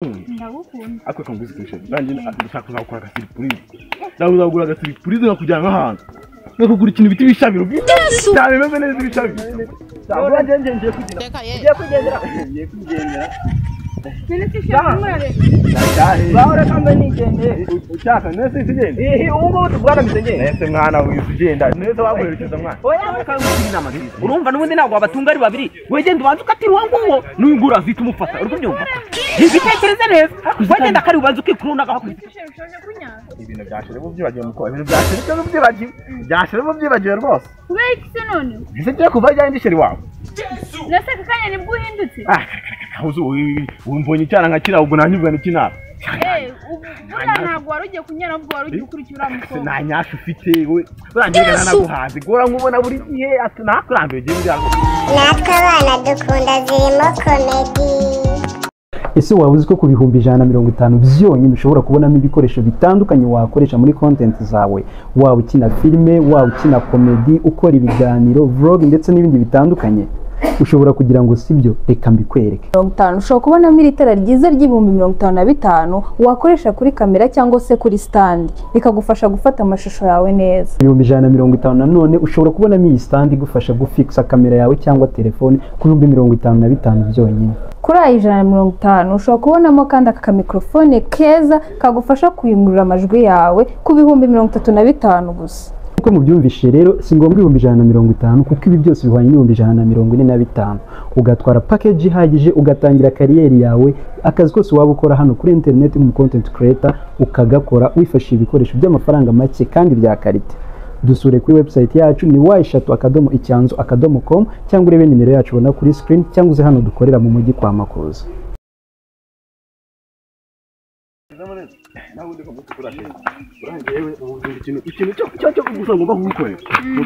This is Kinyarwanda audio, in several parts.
ndagukunda ako kanguzi kwishe nanjye ndashaka kuzakora agasiripurize ndagura agasiripurize nkakujyana nk'ahantu nkakugura ikintu bita ibishabiro cyane bimeze neza ibishabiro ndabona ngiye kugendera Nene mware bahora kambe nigende ushaka nese sigende ubu tubwana mitenge nese mwana wisugenda nese waguherekeza mwana oya kanguzi inama nziza urumva nubundi ntabwo abatunga ari babiri wegenda ubanza ukatira uwo nguwo n'uyungura zita umufata uri kubyumva ibitekereza neza wegenda kari ubanza ukikuruna agakubita ibintu byashire mu byibagiwe muko ibintu byashire mu byibagiwe byashire mu byibagiwe rwose kubera iki none ese giye kuva jya indisheri wawe nese kakanya nibwo uhindutse umbonye cyana nka kira ubwo nanyubwa n'kinara ntabwo wari ugiye kunyara ubwo wari ugiye ukurikira uriya mukobwa nta nyasha ufite we urangirana naguhaze gora nkubona buri gihe nakurambiye ugiye mbyago natwe abana dukunda zirimo komedi. Ese waba uzi ko ku bihumbi 150 byonyine ushobora kubonamo ibikoresho bitandukanye wakoresha muri content zawe, waba ukina filime, waba ukina comedy, ukora ibiganiro, vlog ndetse n'ibindi bitandukanye? Ushobora kugira ngo sibyo, reka mbikwereke. 50 ushobora kubonamo itara ryiza ry'ibihumbi 55 wakoresha kuri kamera cyangwa se kuri stand bikagufasha gufata amashusho yawe neza. 150 nanone ushobora kubonamo iyi stand igufasha gufixa kamera yawe cyangwa telefone ku 55 byonyine. Kuri aya 150 ushobora kubonamo kandi aka mikrofone keza kagufasha kuyungurura amajwi yawe ku bihumbi 35 gusa. Uko mubyumvishe rero si ngombwa 150 kuko ibi byose bihwanye n'ibihumbi 145 ugatwara package ihagije ugatangira kariyeri yawe, akazi kose waba ukora hano kuri internet mu content creator ukagakora wifashishije ibikoresho by'amafaranga make kandi bya karite. Dusure kuri website yacu ni y3.icyanzu.com cyangwa urebe nimero yacu ubona kuri screen cyangwa uze hano dukorera mu mujyi kwa Makuza. ikintu cyo gusa ngomba kugukorera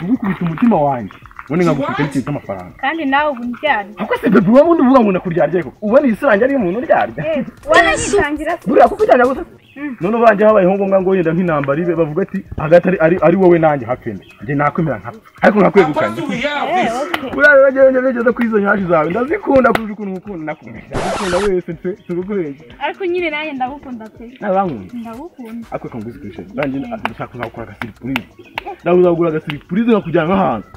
gukubita umutima wanjye ubone nkagufite n'ikintu cy'amafaranga kandi nawe ubu ndyarya ako se bebe wowe undi uvuga ngo nakuryarye koko ubona isirange ari umuntu uryarya wanagitangira buriya kuko cyane gusa none ubanjye habayeho ngombwa ngo yenda nk'intambara ibe bavuga ati hagati ari wowe nanjye hakende njye nakwemera nkapfa ariko nkakwegukanye buriya rero ngeze kwizo nyashi zawe ndazikunda kurusha ukuntu ukunda nakumenya ndakunda wese tugukurenge ariko nyine nanjye ndagukunda pe nabankunda ndagukunda ako kanguzi kwishe nanjye ndashaka kuzakora agasiripurize ndagura agasiripurize nkakujyana nk'ahantu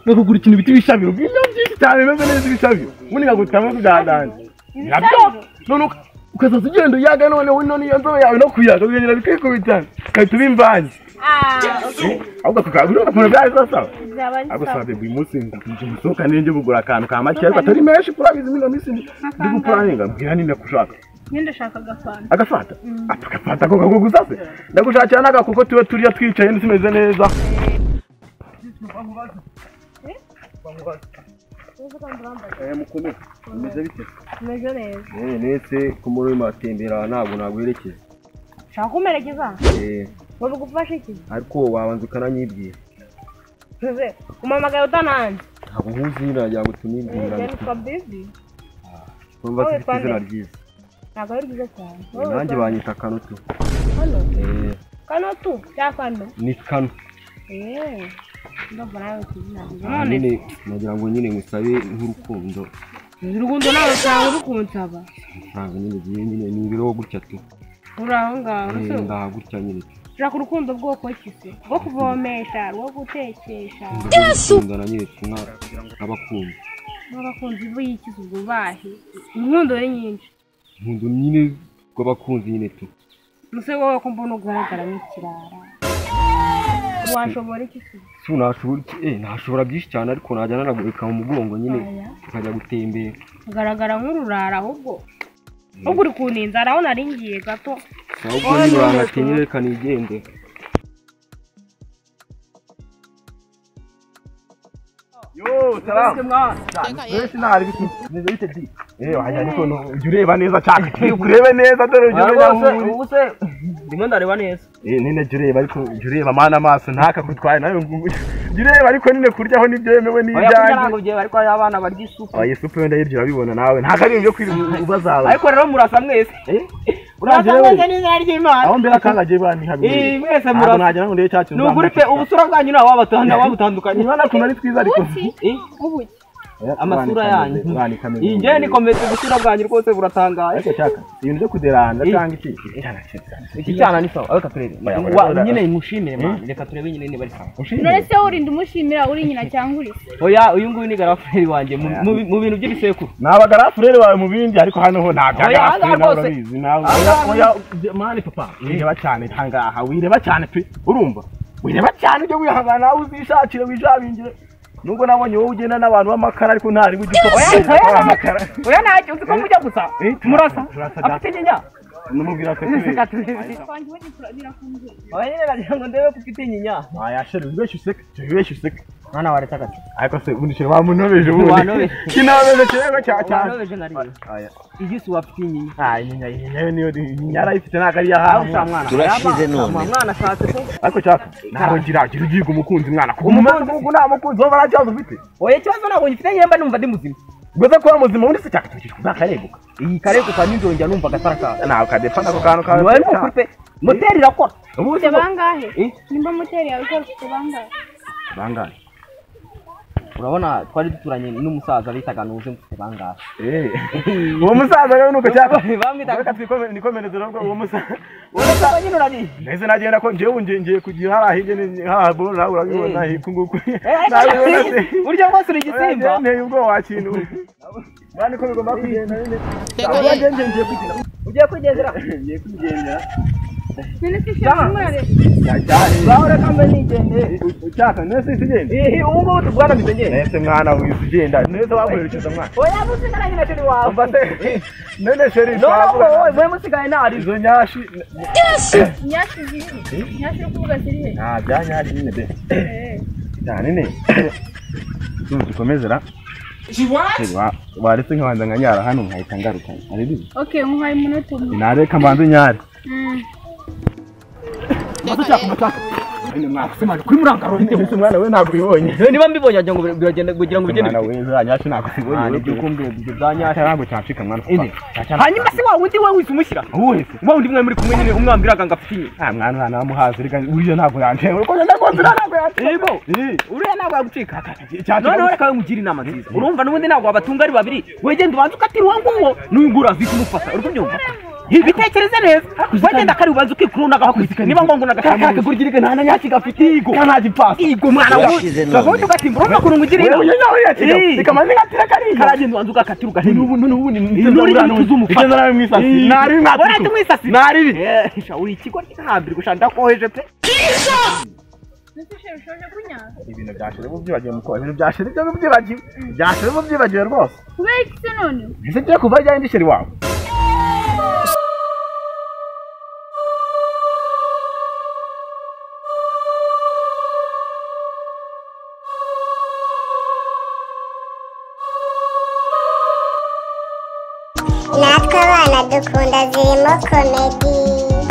nkakugura ikintu bita ibishabiro byinshi cyane bimeze neza ibishabiro ubundi nkagutamo kubyadanje nabyo none ukazaza ugenda uyaga none iyo nzobe yawe no kuyaga ugenda bikikubitana ukahita uba imvange ahubwo tukabona byaje sasa ahubwo sabe buri munsi ndamusohoka nenge kugura akantu ka make ariko atari menshi kurabizi mino misi ndi gupuraninga mbwira ninde kushaka ninde shaka agafanta agafanta agafanta ko kaguguza se ndagushakira n'agakoko tuwe turiya twicaye nsimeze neza mukomeye umeze bite umeze neza nese kumuri matembera ntabwo naguherekeza shaka kumerekeza wowe gufasha iki ariko wabanza ukananyibwira umamagaye utananze ntabwo nkuzi najya ngo tunibwira nitwa baby kumva afite izina ryiza ntabwo ari ryiza cyane nanjye banyita Kanutu hano Kanutu cyangwa Kano ni Kano ndabona nawe kizina nyine nagira ngo nyine ngusabe nk'urukundo nawe cyangwa urukunsaba ntabwo nyine ni ibiro gutya tu uraho ngaho ndaha gutya nyine ushaka urukundo bwoko ki se bwo kuvomesha rwo gutekesha ndana nyine abakunzi n'abakunzi b'ikizu ubwo bahe inkundo ni nyinshi inkundo nyine rw'abakunzi nyine tu muse wowe ko mbona ugaragara nk'ikirara washobora iki se ntashobora byinshi cyane ariko najya nanagurika mu mugongo nyine tukajya gutembera ugaragara nk'ururara ahubwo uri kuninza araho nari ngiye gato ahubwo nyine uranatinye reka nigende yo salamu wese nari biti neze bite di wajya niko ureba neza cyane urebe neza dore ubu se ndimo ndareba neza nene jureba ariko jureba mana amaso ntaka kutwaye nayo jureba ariko nine kuryaho nibyemewe n'ibyanjye ariko abana barya isupu isupu wenda yiryo urabibona nawe ntaka ari ibyo kwirubazawe ariko rero murasa mwese urasa n'izina ry'Imana aho mbera kangaje bani habi mwese murasa nagira ngo ndeye cyacu nuguri pe ubusura bwanyu nawe wabatandukanye ibana kunari twiza ariko ubuki amasura yanyu iyi njye ni komete gusura bwanyu rwose buratangaye ariko cyaka ibintu byo kuderanda cyangwa iki cyana ni sawa reka turebe nyine mushimire mwana reka turebe nyine niba ari sawa none se urinda umushimira uri nyina cyangwa uri se oya uyu nguyu ni garafureri wanjye mu bintu by'ibisekuru naba garafureri wawe mu bindi ariko hano ho nta garafureri nawe urabizi nawe oya mani papa wireba cyane hangaha wireba cyane pe urumva wireba cyane ujye wihangana nawe uzishakire wijabingire nubwo nabonye wowe ugenda n'abantu b'amakara ariko ntari gugikopa amakara oya ntacyo uzi ko mujya gusa murasa afite nyinya numubwira ko oya nyine nagira ngo ndebe ko ufite nyinya aya shere wibeshye useke mwana wareta gato ariko se ubundi shere bamunobeje ubundi kinabeje kirego cyane wanobeje nari aya igisi wafite nyinya nyinya niyo nyara ifite nakari ya hawe turashize none mwana ashatse ko ariko cyaka ntabwo gira ugiga umukunzi mwana umukunzi nta mukunzi wo baracyaza ufite oya ikibazo ntabwo ngifite nyemba numva ndi muzima goza kuba muzima undi se cyaka tukishwe zakareguka iyi kareguka ninjoro njya numva gataraka nawe kadepana ko kantu kawe wewe nukupe moteri irakora ufite bangahe nimba moteri yawe ikora ufite bangahe urabona twari duturanye n'umusaza bitaga nuze mfite bangahe uwo musaza rero nuko cyaka bamwitaga nikomereze rero uwo musaza urasa nyine urani nese nagenda ko ngiye ngiye kugira harahije habo nawe urabibona hikunguku urya rwose uri igisimba nteye ubwo wakintu bani ko bigomba kugenda nyine ugiye kwigendera ngiye kwigendera none se shaka murare bahora kambe nigende ucyaka nese sigende ubu ngubu tubwana mbize nese mwana wisugenda nese wakoresheje mwana oya musigana nyine turi wawe mbase none sheri no mwe musigaye ntari izo nyashi nyashi ziri nyashi yo kuvuga ziri he bya nyashi nyine be cyane ne dukomezera waretse nkabanza nkanyara hano nkahita ngaruka ari bibi okay nkuhaye umunota umwe nareka mbanze nyare kuri murangaro ese mwana we ntabwo ubibonye niba mbibonye agira ngo biragenda kugira ngo bigende mwana we za nyashi ntabwo ubibonye ibyo kumbwira ibyo bya nyashi ntabwo cyacika mwana hanyuma se wa wundi we wise umushyira wese wa wundi mwe muri kumwe nyine umwambiraga ngo afite inyi mwana wamuhaze reka uriya ntabwo yantewe uko ndakonze ntabwo yantewe yego uriya ntabwo yagucika noneho reka mugira inama nziza urumva n'ubundi ntabwo wabatunga ari babiri wegenda ubanza ukatira uwo nguwo n'uyu nguwo urazi kumufata uri kubyumva ibitekereze neza wagenda kari ubanza ukikurunda agakubita niba ngombwa nagashaka kugurigirike nta na nyaki gafite igo nta gipasi igo mwana we gahoje ugatimba urumva kuntu ngugirira inama ikamaze ngatira kari karagenda ubanza ugakatira ugahina n'ubu n'urano kuzumufata nawe mwisasi nari mwatatu mwisasi nari uri ikigo cy'ahambiri gushanda koheje pe ibintu byashire mubyibagiwe muko ibintu byashire byo mubyibagiwe byashire mubyibagiwe rwose kubera iki se none ese cyo kuva jya ndi sheri wawe natwe abana dukunda zirimo komedi.